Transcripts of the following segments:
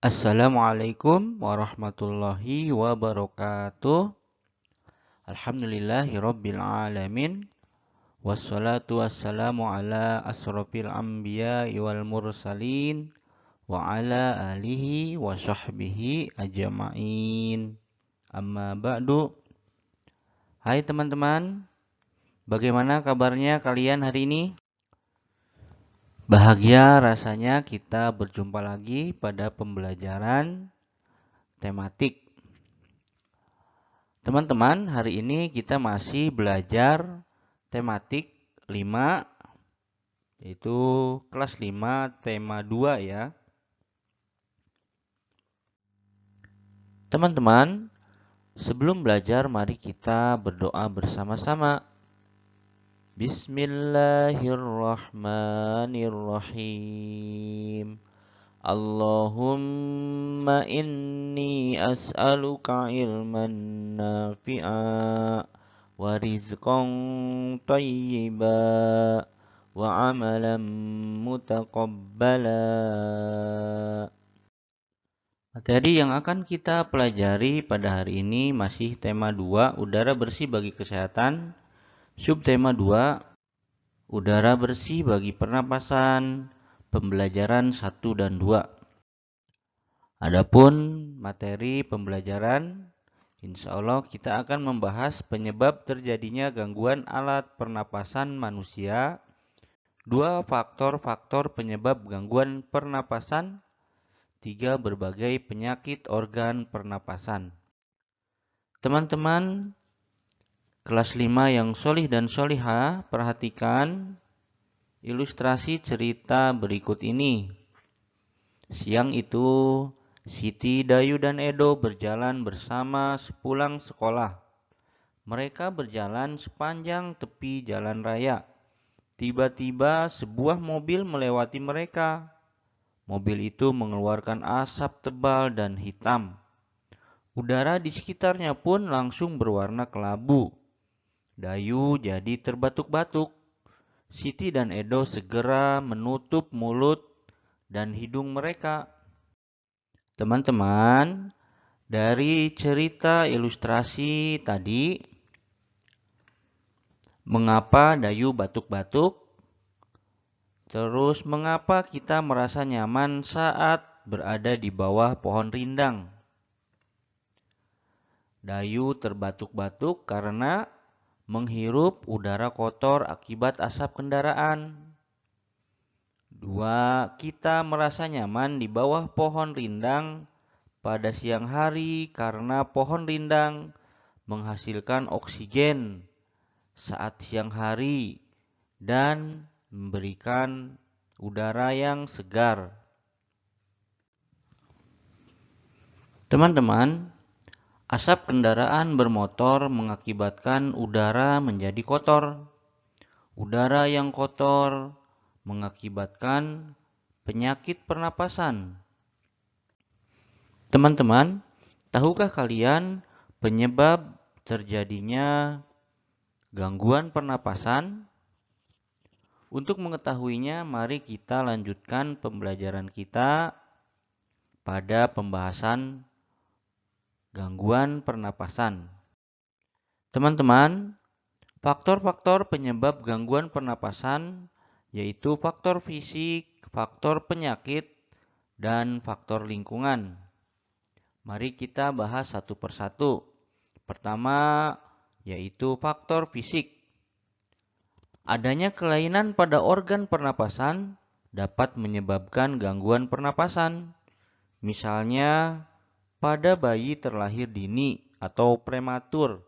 Assalamualaikum warahmatullahi wabarakatuh. Alhamdulillahirabbil alamin. Wassalatu wassalamu ala asrofil anbiya'i wal mursalin wa ala alihi wa sahbihi ajma'in. Amma ba'du. Hai teman-teman, bagaimana kabarnya kalian hari ini? Bahagia rasanya kita berjumpa lagi pada pembelajaran tematik. Teman-teman, hari ini kita masih belajar tematik 5, yaitu kelas 5 tema 2 ya. Teman-teman, sebelum belajar mari kita berdoa bersama-sama. Bismillahirrahmanirrahim. Allahumma inni as'aluka ilman nafi'a wa rizqan tayyiba wa amalan mutaqabbala. Materi yang akan kita pelajari pada hari ini masih tema 2, udara bersih bagi kesehatan. Subtema 2, udara bersih bagi pernapasan. Pembelajaran 1 dan 2. Adapun materi pembelajaran, insya Allah kita akan membahas penyebab terjadinya gangguan alat pernapasan manusia, 2 faktor-faktor penyebab gangguan pernapasan, 3 berbagai penyakit organ pernapasan. Teman-teman kelas 5 yang solih dan solihah, perhatikan ilustrasi cerita berikut ini. Siang itu, Siti, Dayu, dan Edo berjalan bersama sepulang sekolah. Mereka berjalan sepanjang tepi jalan raya. Tiba-tiba sebuah mobil melewati mereka. Mobil itu mengeluarkan asap tebal dan hitam. Udara di sekitarnya pun langsung berwarna kelabu. Dayu jadi terbatuk-batuk. Siti dan Edo segera menutup mulut dan hidung mereka. Teman-teman, dari cerita ilustrasi tadi, mengapa Dayu batuk-batuk? Terus mengapa kita merasa nyaman saat berada di bawah pohon rindang? Dayu terbatuk-batuk karena menghirup udara kotor akibat asap kendaraan. 2. Kita merasa nyaman di bawah pohon rindang pada siang hari karena pohon rindang menghasilkan oksigen saat siang hari dan memberikan udara yang segar. Teman-teman, asap kendaraan bermotor mengakibatkan udara menjadi kotor. Udara yang kotor mengakibatkan penyakit pernapasan. Teman-teman, tahukah kalian penyebab terjadinya gangguan pernapasan? Untuk mengetahuinya, mari kita lanjutkan pembelajaran kita pada pembahasan gangguan pernapasan. Teman-teman, faktor-faktor penyebab gangguan pernapasan yaitu faktor fisik, faktor penyakit, dan faktor lingkungan. Mari kita bahas satu persatu. Pertama, yaitu faktor fisik. Adanya kelainan pada organ pernapasan dapat menyebabkan gangguan pernapasan. Misalnya, pada bayi terlahir dini atau prematur,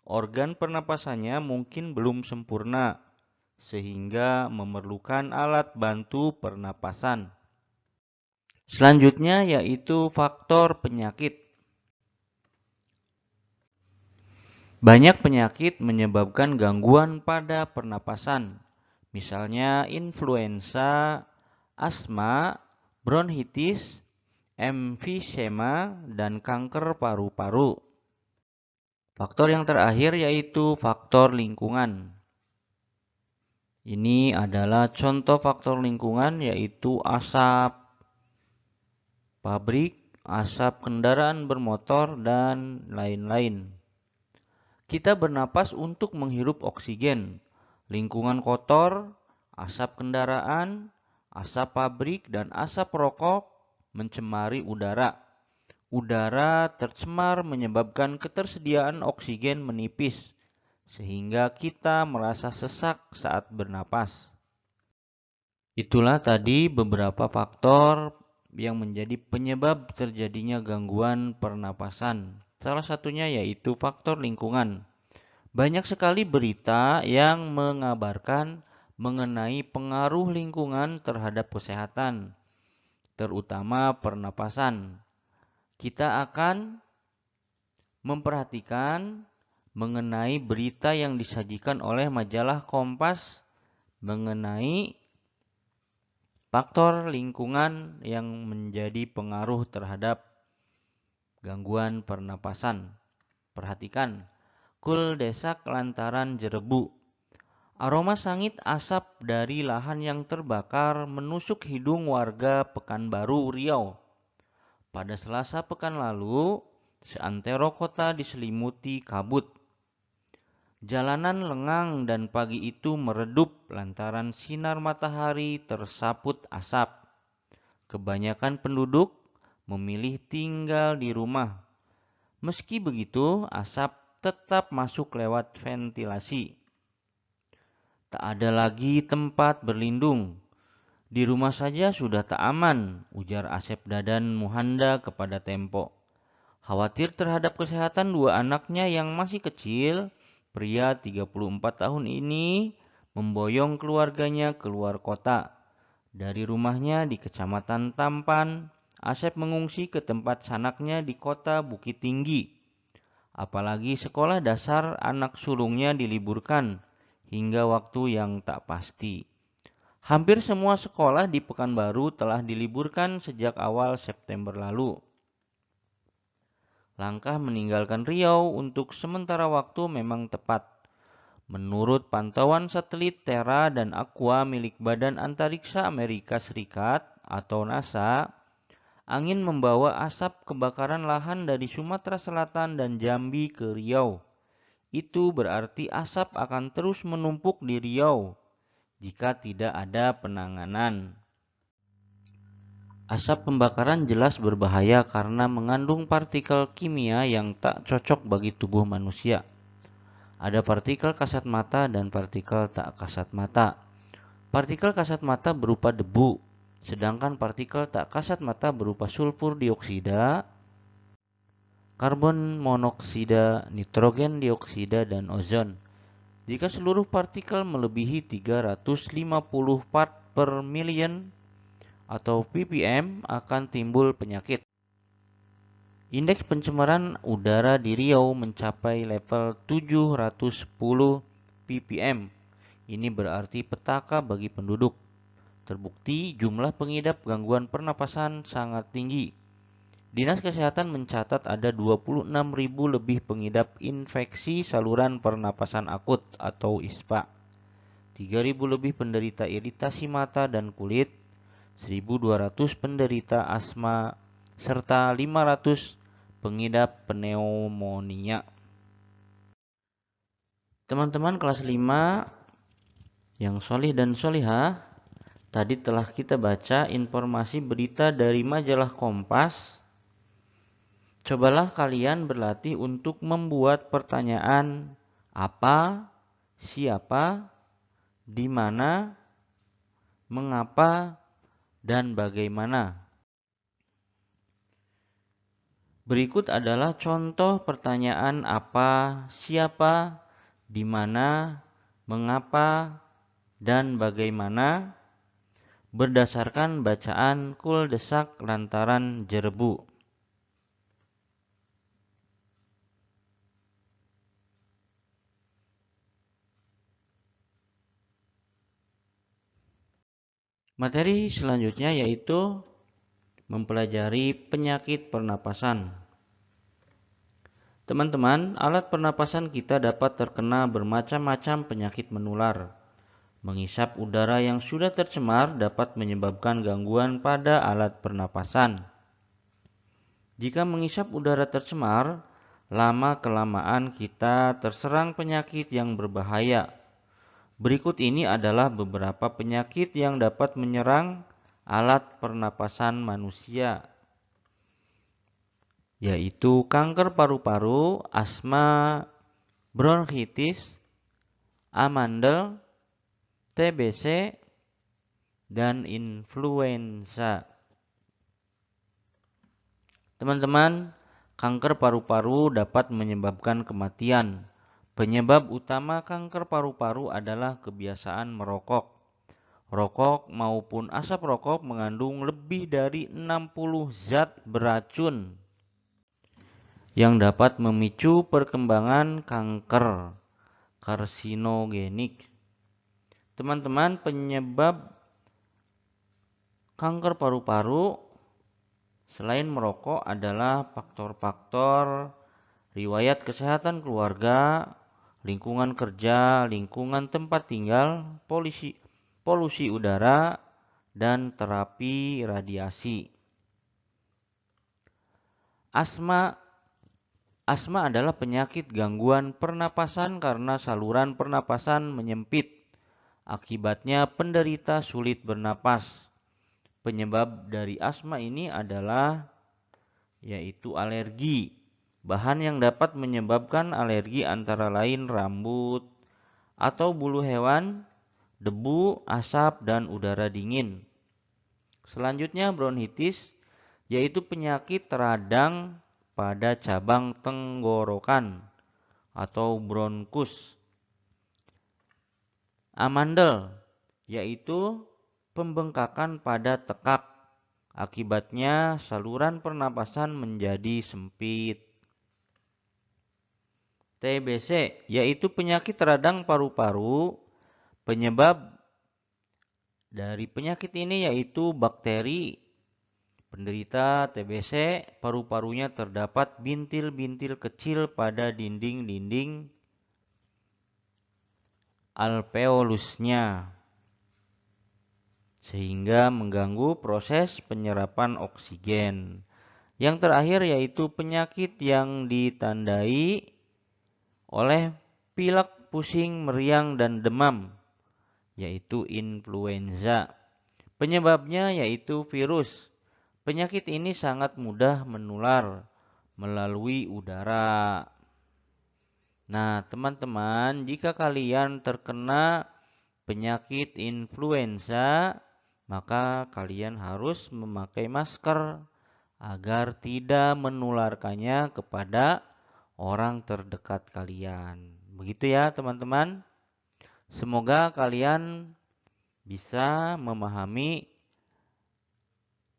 organ pernapasannya mungkin belum sempurna, sehingga memerlukan alat bantu pernapasan. Selanjutnya yaitu faktor penyakit. Banyak penyakit menyebabkan gangguan pada pernapasan, misalnya influenza, asma, bronkitis, emfisema, dan kanker paru-paru. Faktor yang terakhir yaitu faktor lingkungan. Ini adalah contoh faktor lingkungan yaitu asap, pabrik, asap kendaraan bermotor, dan lain-lain. Kita bernapas untuk menghirup oksigen, lingkungan kotor, asap kendaraan, asap pabrik, dan asap rokok mencemari udara. Udara tercemar menyebabkan ketersediaan oksigen menipis, sehingga kita merasa sesak saat bernapas. Itulah tadi beberapa faktor yang menjadi penyebab terjadinya gangguan pernapasan. Salah satunya yaitu faktor lingkungan. Banyak sekali berita yang mengabarkan mengenai pengaruh lingkungan terhadap kesehatan, terutama pernapasan. Kita akan memperhatikan mengenai berita yang disajikan oleh majalah Kompas mengenai faktor lingkungan yang menjadi pengaruh terhadap gangguan pernapasan. Perhatikan, kul desak lantaran jerebu. Aroma sangit asap dari lahan yang terbakar menusuk hidung warga Pekanbaru, Riau. Pada Selasa pekan lalu, seantero kota diselimuti kabut. Jalanan lengang dan pagi itu meredup lantaran sinar matahari tersaput asap. Kebanyakan penduduk memilih tinggal di rumah. Meski begitu, asap tetap masuk lewat ventilasi. Tak ada lagi tempat berlindung. Di rumah saja sudah tak aman, ujar Asep Dadan Muhanda kepada Tempo. Khawatir terhadap kesehatan dua anaknya yang masih kecil, pria 34 tahun ini memboyong keluarganya keluar kota. Dari rumahnya di Kecamatan Tampan, Asep mengungsi ke tempat sanaknya di kota Bukit Tinggi. Apalagi sekolah dasar anak sulungnya diliburkan hingga waktu yang tak pasti. Hampir semua sekolah di Pekanbaru telah diliburkan sejak awal September lalu. Langkah meninggalkan Riau untuk sementara waktu memang tepat. Menurut pantauan satelit Terra dan Aqua milik Badan Antariksa Amerika Serikat atau NASA, angin membawa asap kebakaran lahan dari Sumatera Selatan dan Jambi ke Riau. Itu berarti asap akan terus menumpuk di Riau jika tidak ada penanganan. Asap pembakaran jelas berbahaya karena mengandung partikel kimia yang tak cocok bagi tubuh manusia. Ada partikel kasat mata dan partikel tak kasat mata. Partikel kasat mata berupa debu, sedangkan partikel tak kasat mata berupa sulfur dioksida, karbon monoksida, nitrogen dioksida, dan ozon. Jika seluruh partikel melebihi 350 part per million atau ppm akan timbul penyakit. Indeks pencemaran udara di Riau mencapai level 710 ppm. Ini berarti petaka bagi penduduk. Terbukti jumlah pengidap gangguan pernapasan sangat tinggi. Dinas Kesehatan mencatat ada 26.000 lebih pengidap infeksi saluran pernapasan akut atau ISPA, 3.000 lebih penderita iritasi mata dan kulit, 1.200 penderita asma, serta 500 pengidap pneumonia. Teman-teman kelas 5 yang solih dan solihah, tadi telah kita baca informasi berita dari majalah Kompas. Cobalah kalian berlatih untuk membuat pertanyaan apa, siapa, di mana, mengapa, dan bagaimana. Berikut adalah contoh pertanyaan apa, siapa, di mana, mengapa, dan bagaimana berdasarkan bacaan kul desak lantaran jerebu. Materi selanjutnya yaitu mempelajari penyakit pernapasan. Teman-teman, alat pernapasan kita dapat terkena bermacam-macam penyakit menular. Menghisap udara yang sudah tercemar dapat menyebabkan gangguan pada alat pernapasan. Jika menghisap udara tercemar, lama-kelamaan kita terserang penyakit yang berbahaya. Berikut ini adalah beberapa penyakit yang dapat menyerang alat pernapasan manusia, yaitu kanker paru-paru, asma, bronkitis, amandel, TBC, dan influenza. Teman-teman, kanker paru-paru dapat menyebabkan kematian. Penyebab utama kanker paru-paru adalah kebiasaan merokok. Rokok maupun asap rokok mengandung lebih dari 60 zat beracun yang dapat memicu perkembangan kanker karsinogenik. Teman-teman, penyebab kanker paru-paru selain merokok adalah faktor-faktor riwayat kesehatan keluarga, lingkungan kerja, lingkungan tempat tinggal, polusi udara, dan terapi radiasi. Asma adalah penyakit gangguan pernapasan karena saluran pernapasan menyempit. Akibatnya penderita sulit bernapas. Penyebab dari asma ini adalah yaitu alergi. Bahan yang dapat menyebabkan alergi antara lain rambut atau bulu hewan, debu, asap, dan udara dingin. Selanjutnya bronkitis, yaitu penyakit radang pada cabang tenggorokan atau bronkus. Amandel, yaitu pembengkakan pada tekak. Akibatnya saluran pernapasan menjadi sempit. TBC, yaitu penyakit radang paru-paru. Penyebab dari penyakit ini yaitu bakteri. Penderita TBC, paru-parunya terdapat bintil-bintil kecil pada dinding-dinding alveolusnya, sehingga mengganggu proses penyerapan oksigen. Yang terakhir yaitu penyakit yang ditandai oleh pilek, pusing, meriang, dan demam, yaitu influenza. Penyebabnya yaitu virus. Penyakit ini sangat mudah menular melalui udara. Nah, teman-teman, jika kalian terkena penyakit influenza, maka kalian harus memakai masker agar tidak menularkannya kepada orang terdekat kalian. Begitu ya, teman-teman. Semoga kalian bisa memahami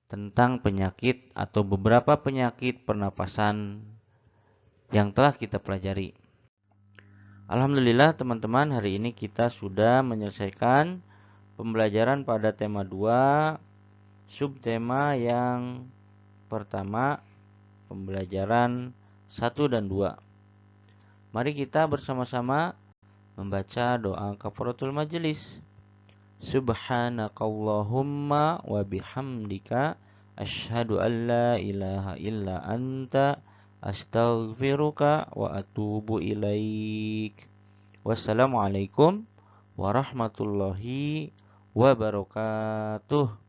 tentang penyakit atau beberapa penyakit pernapasan yang telah kita pelajari. Alhamdulillah teman-teman, hari ini kita sudah menyelesaikan pembelajaran pada tema 2, subtema yang pertama, pembelajaran 1 dan 2. Mari kita bersama-sama membaca doa kafaratul majelis. Subhanakallahumma wa bihamdika asyhadu an la ilaha illa anta astaghfiruka wa atubu ilaik. Wassalamualaikum warahmatullahi wabarakatuh.